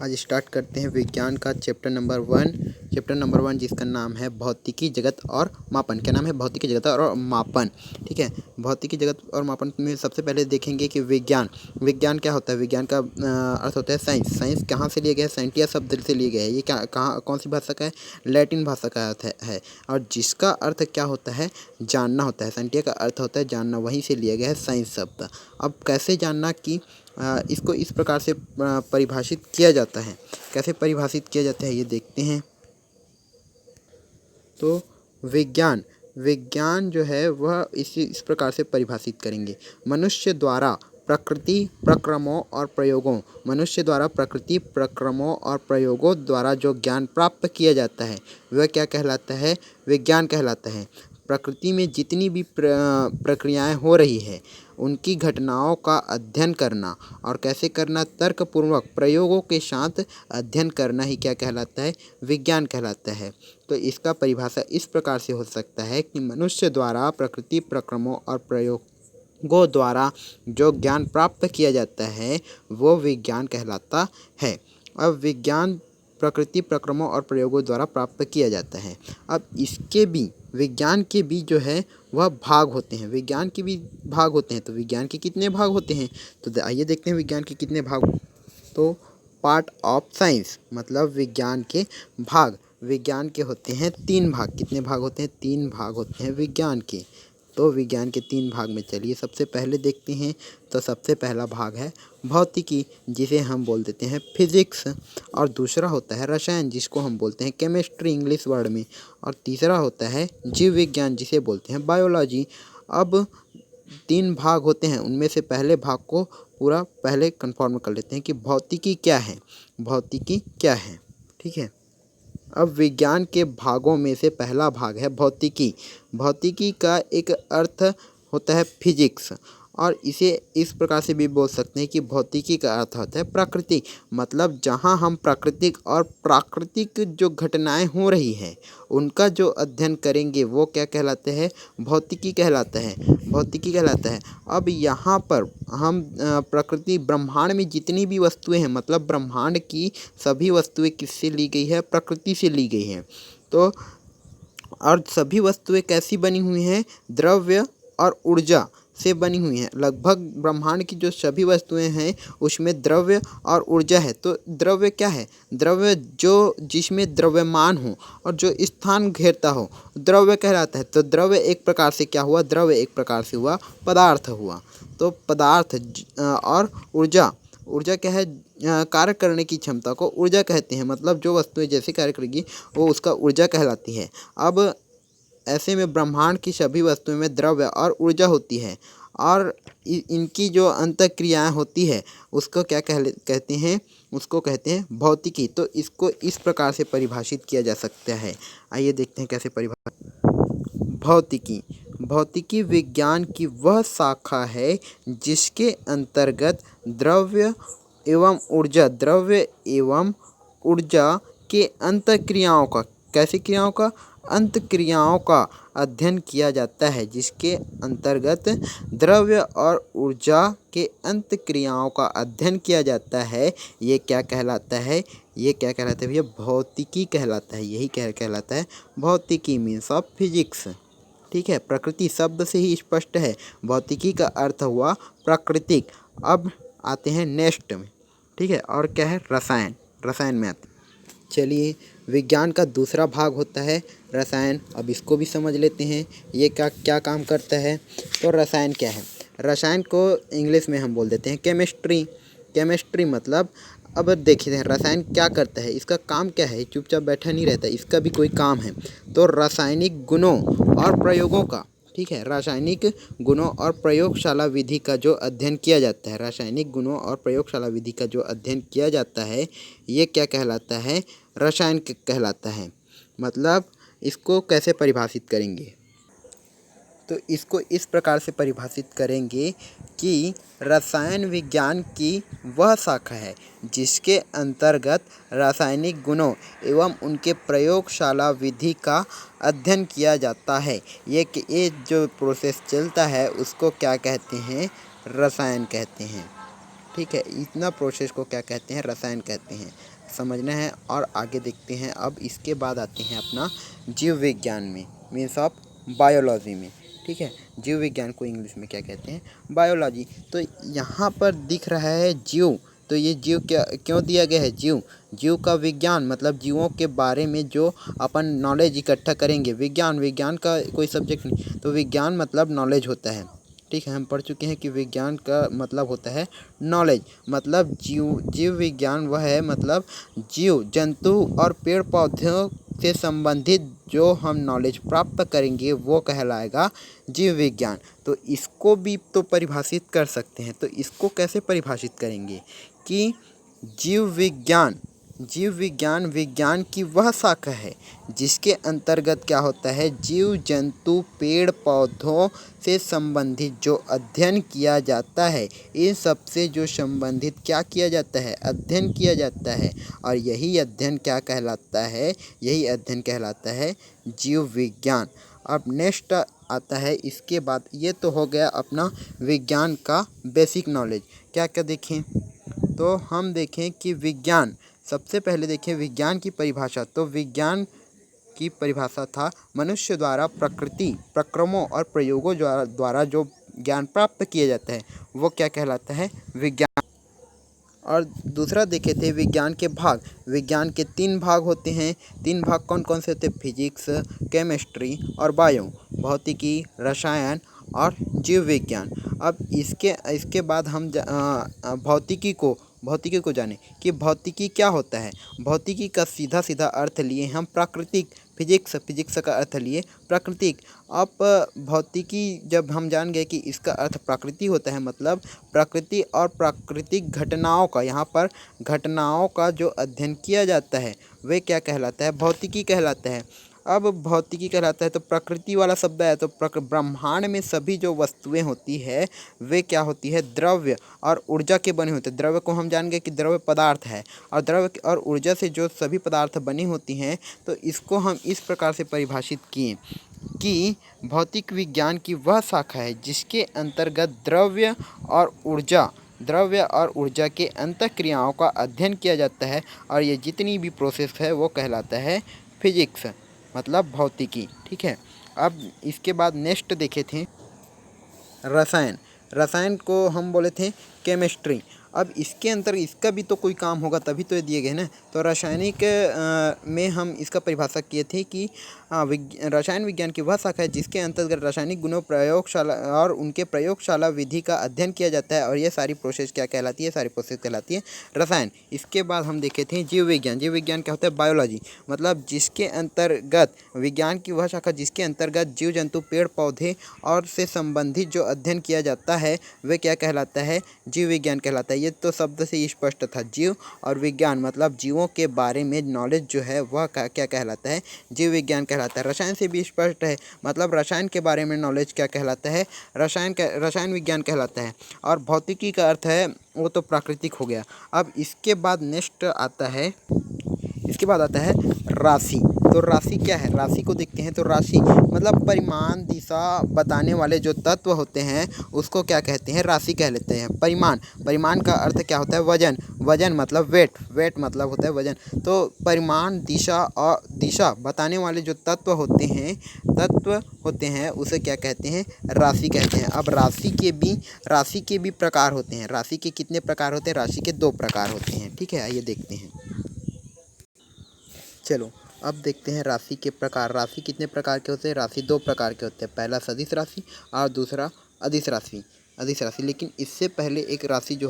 आज स्टार्ट करते हैं विज्ञान का चैप्टर नंबर 1 जिसका नाम है भौतिकी जगत और मापन। क्या नाम है? भौतिकी जगत और मापन। ठीक है, भौतिकी जगत और मापन में सबसे पहले देखेंगे कि विज्ञान विज्ञान क्या होता है। विज्ञान का अर्थ होता है साइंस। साइंस कहाँ से लिया गया है? साइंटिया शब्द से लिया गया है। ये क्या कहाँ कौन सी भाषा का है? लैटिन भाषा का अर्थ है और जिसका अर्थ क्या होता है? जानना होता है। साइंटिया का अर्थ होता है जानना, वहीं से लिया गया है साइंस शब्द। अब कैसे जानना कि इसको इस प्रकार से परिभाषित किया जाता है। कैसे परिभाषित किया जाता है ये देखते हैं। तो विज्ञान विज्ञान जो है वह इस प्रकार से परिभाषित करेंगे। मनुष्य द्वारा प्रकृति प्रक्रमों और प्रयोगों मनुष्य द्वारा प्रकृति प्रक्रमों और प्रयोगों द्वारा जो ज्ञान प्राप्त किया जाता है वह क्या कहलाता है? विज्ञान कहलाता है। प्रकृति में जितनी भी प्रक्रियाएं हो रही है उनकी घटनाओं का अध्ययन करना और कैसे करना? तर्कपूर्वक प्रयोगों के साथ अध्ययन करना ही क्या कहलाता है? विज्ञान कहलाता है। तो इसका परिभाषा इस प्रकार से हो सकता है कि मनुष्य द्वारा प्रकृति प्रक्रमों और प्रयोगों द्वारा जो ज्ञान प्राप्त किया जाता है वो विज्ञान कहलाता है। अब विज्ञान प्रकृति प्रक्रमों और प्रयोगों द्वारा प्राप्त किया जाता है। अब इसके भी विज्ञान के भी जो है वह भाग होते हैं। विज्ञान के भी भाग होते हैं। तो विज्ञान के कितने भाग होते हैं? तो आइए देखते हैं विज्ञान के कितने भाग। तो पार्ट ऑफ साइंस मतलब विज्ञान के भाग। विज्ञान के होते हैं 3 भाग। कितने भाग होते हैं? 3 भाग होते हैं विज्ञान के। तो विज्ञान के 3 भाग में चलिए सबसे पहले देखते हैं। तो सबसे पहला भाग है भौतिकी, जिसे हम बोल देते हैं फिजिक्स। और दूसरा होता है रसायन, जिसको हम बोलते हैं केमिस्ट्री इंग्लिश वर्ड में। और तीसरा होता है जीव विज्ञान, जिसे बोलते हैं बायोलॉजी। अब 3 भाग होते हैं, उनमें से पहले भाग को पूरा पहले कंफर्म कर लेते हैं कि भौतिकी क्या है। भौतिकी क्या है? ठीक है। अब विज्ञान के भागों में से पहला भाग है भौतिकी। भौतिकी का एक अर्थ होता है फिजिक्स और इसे इस प्रकार से भी बोल सकते हैं कि भौतिकी का अर्थ होता है प्रकृति। मतलब जहाँ हम प्राकृतिक और प्राकृतिक जो घटनाएं हो रही है उनका जो अध्ययन करेंगे वो क्या कहलाते हैं? भौतिकी कहलाता है। भौतिकी कहलाता है। अब यहाँ पर हम प्रकृति ब्रह्मांड में जितनी भी वस्तुएं हैं, मतलब ब्रह्मांड की सभी वस्तुएं किससे ली गई है? प्रकृति से ली गई हैं। तो और सभी वस्तुएं कैसी बनी हुई हैं? द्रव्य और ऊर्जा से बनी हुई हैं। लगभग ब्रह्मांड की जो सभी वस्तुएं हैं उसमें द्रव्य और ऊर्जा है। तो द्रव्य क्या है? द्रव्य जो जिसमें द्रव्यमान हो और जो स्थान घेरता हो द्रव्य कहलाता है। तो द्रव्य एक प्रकार से क्या हुआ? द्रव्य एक प्रकार से हुआ पदार्थ हुआ। तो पदार्थ और ऊर्जा ऊर्जा क्या है? कार्य करने की क्षमता को ऊर्जा कहते हैं। मतलब जो वस्तुएं जैसे कार्य करेगी वो उसका ऊर्जा कहलाती है। अब ऐसे में ब्रह्मांड की सभी वस्तुओं में द्रव्य और ऊर्जा होती है और इनकी जो अंतःक्रियाएं होती है उसको क्या कहते हैं? उसको कहते हैं भौतिकी। तो इसको इस प्रकार से परिभाषित किया जा सकता है। आइए देखते हैं कैसे परिभाषित। भौतिकी भौतिकी विज्ञान की वह शाखा है जिसके अंतर्गत द्रव्य एवं ऊर्जा के अंतःक्रियाओं का कैसी क्रियाओं का? अंत क्रियाओं का अध्ययन किया जाता है। जिसके अंतर्गत द्रव्य और ऊर्जा के अंत क्रियाओं का अध्ययन किया जाता है ये क्या कहलाता है? ये क्या कहलाता है भैया? भौतिकी कहलाता है। यही कहलाता है भौतिकी मीन्स ऑफ फिजिक्स। ठीक है, प्रकृति शब्द से ही स्पष्ट है। भौतिकी का अर्थ हुआ प्राकृतिक। अब आते हैं नेक्स्ट में। ठीक है, और क्या है? रसायन। रसायन में आते चलिए विज्ञान का दूसरा भाग होता है रसायन। अब इसको भी समझ लेते हैं ये क्या क्या काम करता है। तो रसायन क्या है? रसायन को इंग्लिश में हम बोल देते हैं केमिस्ट्री। केमिस्ट्री मतलब अब देखिए रसायन क्या करता है, इसका काम क्या है? चुपचाप बैठा नहीं रहता, इसका भी कोई काम है। तो रासायनिक गुणों और प्रयोगों का, ठीक है, रासायनिक गुणों और प्रयोगशाला विधि का जो अध्ययन किया जाता है, रासायनिक गुणों और प्रयोगशाला विधि का जो अध्ययन किया जाता है ये क्या कहलाता है? रसायन कहलाता है। मतलब इसको कैसे परिभाषित करेंगे? तो इसको इस प्रकार से परिभाषित करेंगे कि रसायन विज्ञान की वह शाखा है जिसके अंतर्गत रासायनिक गुणों एवं उनके प्रयोगशाला विधि का अध्ययन किया जाता है। ये जो प्रोसेस चलता है उसको क्या कहते हैं? रसायन कहते हैं। ठीक है, इतना प्रोसेस को क्या कहते हैं, रसायन कहते हैं। समझना है और आगे देखते हैं। अब इसके बाद आते हैं अपना जीव विज्ञान में, मीन्स ऑफ बायोलॉजी में। ठीक है, जीव विज्ञान को इंग्लिश में क्या कहते हैं, बायोलॉजी। तो यहाँ पर दिख रहा है जीव, तो ये जीव क्या क्यों दिया गया है, जीव। जीव का विज्ञान मतलब जीवों के बारे में जो अपन नॉलेज इकट्ठा करेंगे। विज्ञान, विज्ञान का कोई सब्जेक्ट नहीं, तो विज्ञान मतलब नॉलेज होता है। ठीक है, हम पढ़ चुके हैं कि विज्ञान का मतलब होता है नॉलेज। मतलब जीव विज्ञान वह है, मतलब जीव जंतु और पेड़ पौधों से संबंधित जो हम नॉलेज प्राप्त करेंगे वो कहलाएगा जीव विज्ञान। तो इसको भी तो परिभाषित कर सकते हैं। तो इसको कैसे परिभाषित करेंगे कि जीव विज्ञान विज्ञान की वह शाखा है जिसके अंतर्गत क्या होता है, जीव जंतु पेड़ पौधों से संबंधित जो अध्ययन किया जाता है, इन सब से जो संबंधित क्या किया जाता है, अध्ययन किया जाता है। और यही अध्ययन क्या कहलाता है, यही अध्ययन कहलाता है जीव विज्ञान। अब नेक्स्ट आता है इसके बाद, ये तो हो गया अपना विज्ञान का बेसिक नॉलेज। क्या क्या देखें, तो हम देखें कि विज्ञान, सबसे पहले देखें विज्ञान की परिभाषा। तो विज्ञान की परिभाषा था मनुष्य द्वारा प्रकृति, प्रक्रमों और प्रयोगों द्वारा जो ज्ञान प्राप्त किया जाता है वो क्या कहलाता है, विज्ञान। और दूसरा देखे थे विज्ञान के भाग। विज्ञान के 3 भाग होते हैं। 3 भाग कौन कौन से होते हैं, फिजिक्स, केमिस्ट्री और बायो, भौतिकी, रसायन और जीव विज्ञान। अब इसके बाद हम भौतिकी को जाने कि भौतिकी क्या होता है। भौतिकी का सीधा सीधा अर्थ लिए हम प्राकृतिक, फिजिक्स का अर्थ लिए प्राकृतिक। अब भौतिकी जब हम जान गए कि इसका अर्थ प्रकृति होता है, मतलब प्रकृति और प्राकृतिक घटनाओं का, यहाँ पर घटनाओं का जो अध्ययन किया जाता है वे क्या कहलाता है, भौतिकी कहलाता है। अब भौतिकी कहलाता है तो प्रकृति वाला शब्द है, तो ब्रह्मांड में सभी जो वस्तुएं होती है वे क्या होती है, द्रव्य और ऊर्जा के बने होते हैं। द्रव्य को हम जान गए कि द्रव्य पदार्थ है, और द्रव्य और ऊर्जा से जो सभी पदार्थ बनी होती हैं, तो इसको हम इस प्रकार से परिभाषित किए कि भौतिक विज्ञान की वह शाखा है जिसके अंतर्गत द्रव्य और ऊर्जा के अंतःक्रियाओं का अध्ययन किया जाता है। और ये जितनी भी प्रोसेस है वो कहलाता है फिजिक्स, मतलब भौतिकी। ठीक है, अब इसके बाद नेक्स्ट देखे थे रसायन। रसायन को हम बोले थे केमिस्ट्री। अब इसके अंदर इसका भी तो कोई काम होगा तभी तो ये दिए गए ना। तो रासायनिक में हम इसका परिभाषा किए थे कि रसायन विज्ञान की वह शाखा है जिसके अंतर्गत रासायनिक गुणों प्रयोगशाला और उनके प्रयोगशाला विधि का अध्ययन किया जाता है। और ये सारी प्रोसेस क्या कहलाती है, सारी प्रोसेस कहलाती है रसायन। इसके बाद हम देखे थे जीव विज्ञान। जीव विज्ञान क्या होता है, बायोलॉजी, मतलब जिसके अंतर्गत विज्ञान की वह शाखा जिसके अंतर्गत जीव जंतु पेड़ पौधे और से संबंधित जो अध्ययन किया जाता है वे क्या कहलाता है, जीव विज्ञान कहलाता है। ये तो शब्द से स्पष्ट था, जीव और विज्ञान मतलब जीवों के बारे में नॉलेज जो है वह क्या कहलाता है, जीव विज्ञान कहलाता है। रसायन से भी स्पष्ट है, मतलब रसायन के बारे में नॉलेज क्या कहलाता है, रसायन विज्ञान कहलाता है। और भौतिकी का अर्थ है वो तो प्राकृतिक हो गया। अब इसके बाद नेक्स्ट आता है, इसके बाद आता है राशि। तो राशि क्या है, राशि को देखते हैं। तो राशि मतलब परिमाण दिशा बताने वाले जो तत्व होते हैं उसको क्या कहते हैं, राशि कह लेते हैं। परिमाण का अर्थ क्या होता है, वजन मतलब वेट मतलब होता है वजन। तो परिमाण दिशा बताने वाले जो तत्व होते हैं उसे क्या कहते हैं, राशि कहते हैं। अब राशि के भी प्रकार होते हैं। राशि के कितने प्रकार होते हैं, राशि के 2 प्रकार होते हैं। ठीक है, आइए देखते हैं। चलो अब देखते हैं राशि के प्रकार। राशि कितने प्रकार के होते हैं, राशि 2 प्रकार के होते हैं। पहला सदिश राशि और दूसरा अदिश राशि। लेकिन इससे पहले एक राशि जो